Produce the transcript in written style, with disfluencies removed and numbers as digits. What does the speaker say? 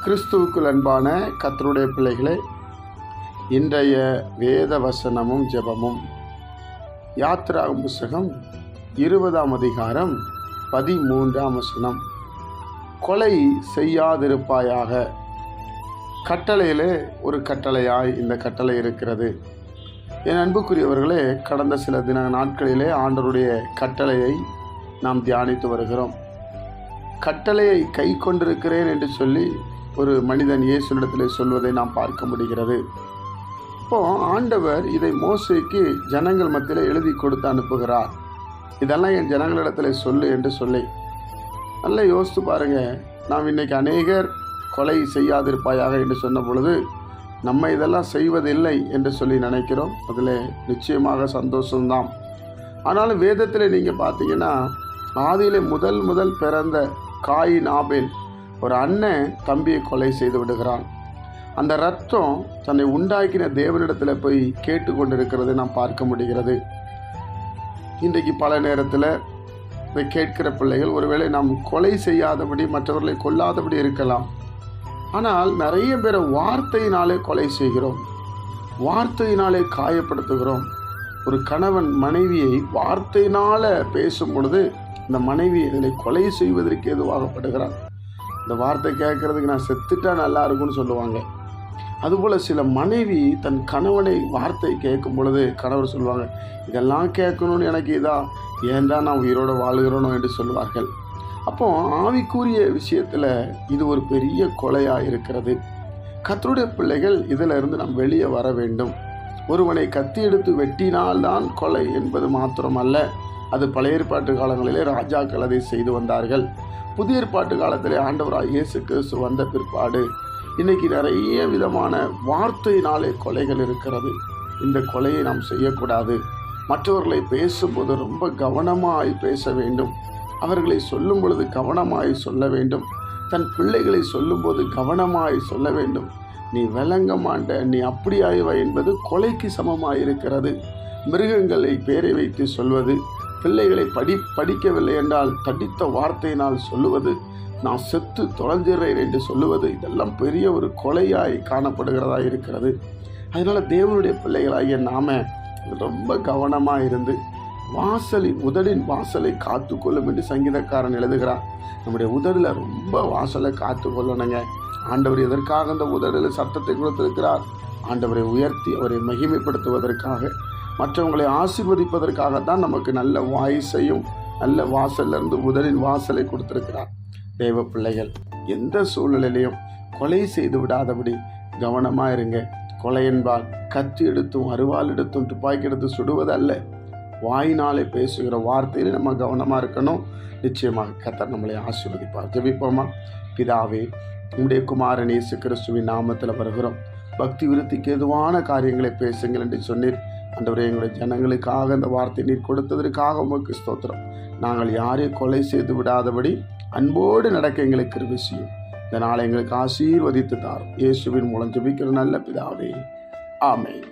கிறிஸ்துவுக்குள் அன்பான கர்த்தருடைய பிள்ளைகளே, இன்றைய வேத வசனமும் ஜெபமும் யாத்திராகமம் புத்தகம் 20ஆம் அதிகாரம் 13ஆம் வசனம். கொலை செய்யாதிருப்பாயாக. கட்டளையிலே ஒரு கட்டளையாய் இந்த கட்டளை இருக்கிறது. என் அன்புக்குரியவர்களே, கடந்த சில நாட்களிலே ஆண்டவருடைய கட்டளையை நாம் தியானித்து வருகிறோம். கட்டளையை கை கொண்டிருக்கிறேன் என்று சொல்லி ஒரு மனிதன் இயேசுவிடத்தில் சொல்வதை நாம் பார்க்க முடிகிறது. இப்போ ஆண்டவர் இதை மோசேக்கு ஜனங்கள் மத்தியில் எழுதி கொடுத்து அனுப்புகிறார். இதெல்லாம் என் ஜனங்களிடத்தில் சொல்லு என்று சொல்லி. நல்லா யோசித்து பாருங்க. நாம் இன்னைக்கு அநேகர் கொலை செய்யாதிருப்பாயாக என்று சொன்ன பொழுது நம்ம இதெல்லாம் செய்வதில்லை என்று சொல்லி நினைக்கிறோம். அதில் நிச்சயமாக சந்தோஷம்தான். ஆனாலும் வேதத்தில் நீங்கள் பார்த்தீங்கன்னா, ஆதியிலே முதல் பிறந்த காயின் ஆபேல், ஒரு அண்ணன் தம்பியை கொலை செய்து விடுகிறான். அந்த ரத்தம் தன்னை உண்டாக்கின தேவனிடத்தில் போய் கேட்டு கொண்டிருக்கிறதை நாம் பார்க்க முடிகிறது. இன்றைக்கு பல நேரத்தில் இதை கேட்கிற பிள்ளைகள் ஒருவேளை நாம் கொலை செய்யாதபடி, மற்றவர்களை கொல்லாதபடி இருக்கலாம். ஆனால் நிறைய பேரை வார்த்தையினாலே கொலை செய்கிறோம், வார்த்தையினாலே காயப்படுத்துகிறோம். ஒரு கணவன் மனைவியை வார்த்தையினால் பேசும் பொழுது இந்த மனைவி இதனை கொலை செய்வதற்கு எதுவாகப்படுகிறான். இந்த வார்த்தை கேட்கறதுக்கு நான் செத்துட்டா நல்லா இருக்கும்னு சொல்லுவாங்க. அதுபோல் சில மனைவி தன் கணவனை வார்த்தை கேட்கும் பொழுது கணவர் சொல்லுவாங்க, இதெல்லாம் கேட்கணும்னு எனக்கு ஏன் தான் நான் உயிரோடு வாழுகிறோனோ என்று சொல்லுவார்கள். அப்போ ஆவிக்குரிய விஷயத்தில் இது ஒரு பெரிய கொலையாக இருக்கிறது. கர்த்தருடைய பிள்ளைகள் இதில் இருந்து நாம் வெளியே வர வேண்டும். ஒருவனை கத்தி எடுத்து வெட்டினால்தான் கொலை என்பது மாத்திரமல்ல. அது பழைய ஏற்பாட்டு காலங்களிலே ராஜாக்கள் அதை செய்து வந்தார்கள். புதிய ஏற்பாட்டு காலத்திலே ஆண்டவராக இயேசு கிறிஸ்து வந்த பிற்பாடு இன்னைக்கு நிறைய விதமான வார்த்தையினாலே கொலைகள் இருக்கிறது. இந்த கொலையை நாம் செய்யக்கூடாது. மற்றவர்களை பேசும்போது ரொம்ப கவனமாய் பேச வேண்டும். அவர்களை சொல்லும் பொழுது கவனமாய் சொல்ல வேண்டும். தன் பிள்ளைகளை சொல்லும்போது கவனமாய் சொல்ல வேண்டும். நீ விளங்க மாட்ட, நீ அப்படியாய்வா என்பது கொலைக்கு சமமாயிருக்கிறது. மிருகங்களை பேரை வைத்து சொல்வது, பிள்ளைகளை படிக்கவில்லை என்றால் தடித்த வார்த்தையினால் சொல்லுவது, நான் செத்து தொலைஞ்சிறேன் என்று சொல்லுவது, இதெல்லாம் பெரிய ஒரு கொலையாய் காணப்படுகிறதா இருக்கிறது. அதனால் தேவனுடைய பிள்ளைகளாகிய நாம ரொம்ப கவனமாக இருந்து உதடின் வாசலை காத்து கொள்ளும் என்று சங்கீதக்காரன் எழுதுகிறார். நம்முடைய உதடில் ரொம்ப வாசலை காத்து கொள்ளணுங்க. ஆண்டவர் எதற்காக அந்த உதடில் சத்தத்தை கொடுத்திருக்கிறார்? ஆண்டவரை உயர்த்தி அவரை மகிமைப்படுத்துவதற்காக, மற்றவங்களை ஆசீர்வதிப்பதற்காகத்தான் நமக்கு நல்ல வாய்ஸையும் நல்ல வாசலிருந்து உதடின் வாசலை கொடுத்திருக்கிறார். தேவ பிள்ளைகள் எந்த சூழ்நிலையிலையும் கொலை செய்து விடாதபடி கவனமாக இருங்க. கொலை என்பால் கத்தி எடுத்தும் அருவாள் எடுத்தும் துப்பாக்கி எடுத்து சுடுவது அல்ல. வாயினாலே பேசுகிற வார்த்தையில நம்ம கவனமாக இருக்கணும். நிச்சயமாக கர்த்தர் நம்மளை ஆசீர்வதிப்பார். ஜெபிப்போமா? பிதாவே, உம்முடைய குமாரன் இயேசு கிறிஸ்துவின் நாமத்தில் வருகிறோம். பக்தி விருத்திக்கு எதுவான காரியங்களை பேசுங்கள் என்று சொன்னீர். ஆண்டவரே, எங்களுடைய ஜனங்களுக்காக இந்த வார்த்தை நீர் கொடுத்ததற்காக உமக்கு ஸ்தோத்திரம். நாங்கள் யாரையும் கொலை செய்து விடாதபடி அன்போடு நடக்க எங்களுக்கு கிருபை செய்யும். இந்த நாளை எங்களுக்கு ஆசீர்வதித்து தாரும். இயேசுவின் மூலம் ஜெபிக்கிற நல்ல பிதாவே, ஆமென்.